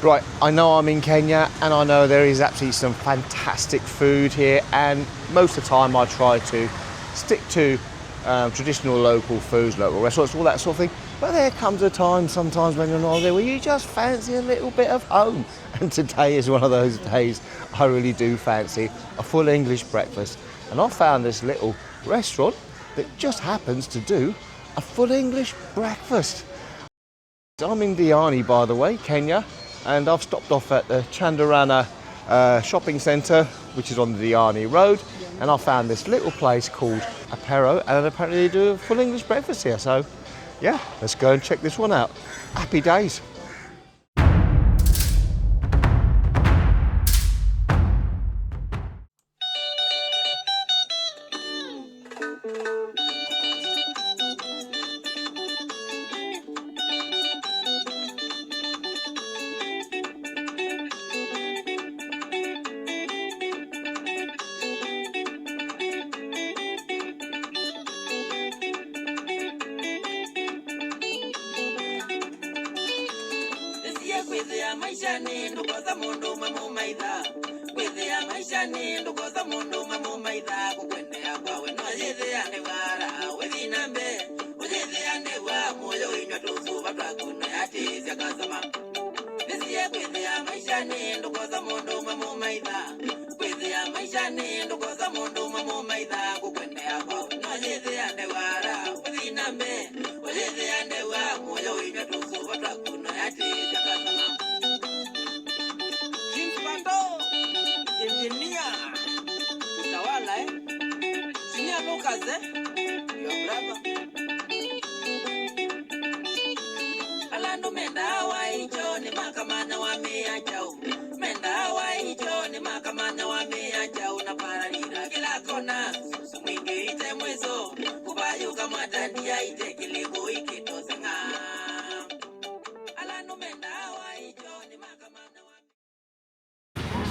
Right, I know I'm in Kenya and I know there is absolutely some fantastic food here, and most of the time I try to stick to traditional local foods, local restaurants, all that sort of thing. But there comes a time sometimes when you're on holiday where you just fancy a little bit of home. And today is one of those days I really do fancy a full English breakfast. And I found this little restaurant that just happens to do a full English breakfast. I'm in Diani, by the way, Kenya, and I've stopped off at the Chandarana shopping centre, which is on the Diani Road, and I found this little place called Apero, and apparently they do a full English breakfast here. So, yeah, let's go and check this one out. Happy days.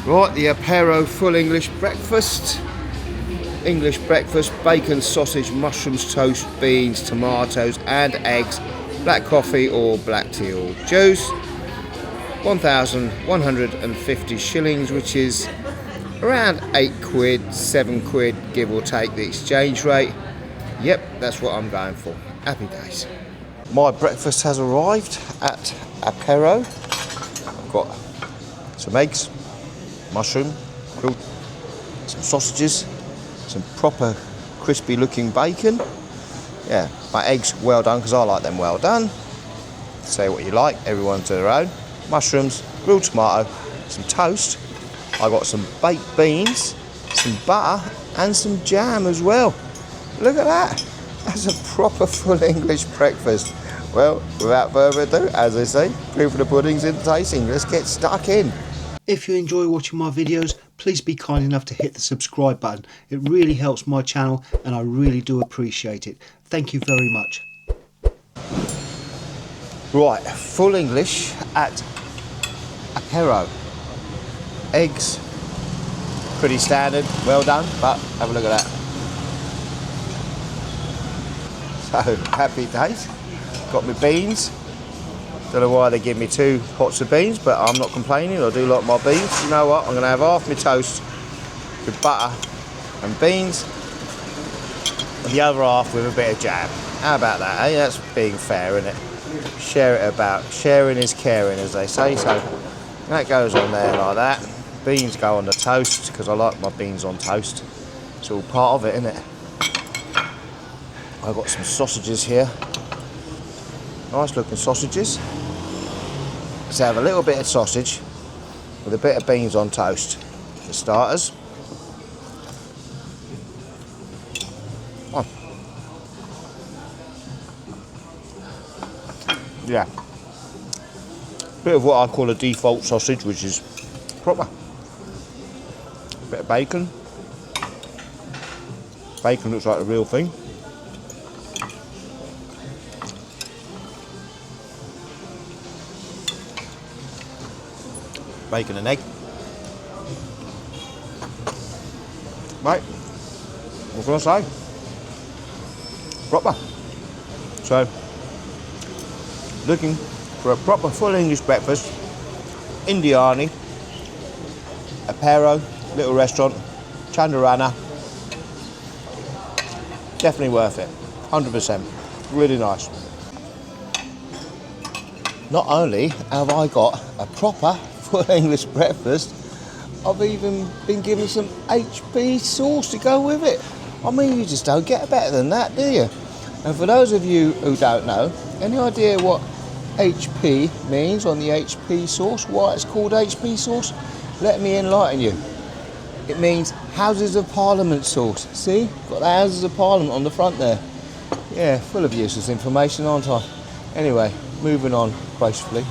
Right, the Apero full English breakfast. English breakfast, bacon, sausage, mushrooms, toast, beans, tomatoes and eggs, black coffee or black tea or juice. 1,150 shillings, which is around 8 quid, 7 quid, give or take the exchange rate. Yep, that's what I'm going for. Happy days. My breakfast has arrived at Apero. I've got some eggs, mushroom, grilled, some sausages, some proper crispy looking bacon. Yeah, my eggs well done because I like them well done. Say what you like, everyone to their own. Mushrooms, grilled tomato, some toast. I got some baked beans, some butter and some jam as well. Look at that. That's a proper full English breakfast. Well, without further ado, as they say, proof of the pudding's in the tasting. Let's get stuck in. If you enjoy watching my videos, please be kind enough to hit the subscribe button. It really helps my channel and I really do appreciate it. Thank you very much. Right, full English at Apero. Eggs, pretty standard, well done, but have a look at that. So, happy days. Got my beans. Don't know why they give me 2 pots of beans, but I'm not complaining. I do like my beans. You know what? I'm going to have half my toast with butter and beans, and the other half with a bit of jam. How about that, eh? That's being fair, isn't it? Share it about. Sharing is caring, as they say. So that goes on there like that. Beans go on the toast because I like my beans on toast. It's all part of it, isn't it? I've got some sausages here. Nice looking sausages. Let's have a little bit of sausage with a bit of beans on toast for starters. Oh. Yeah. Bit of what I call a default sausage, which is proper. Bit of bacon. Bacon looks like the real thing. Bacon and egg. Right, what can I say? Proper. So, looking for a proper full English breakfast, in Diani, a Pero, little restaurant, Chandarana. Definitely worth it, 100%. Really nice. Not only have I got a proper full English breakfast, I've even been given some HP sauce to go with it. I mean, you just don't get better than that, do you? And for those of you who don't know, any idea what HP means on the HP sauce? Why it's called HP sauce? Let me enlighten you. It means Houses of Parliament sauce. See? Got the Houses of Parliament on the front there. Yeah, full of useless information, aren't I? Anyway, moving on gracefully.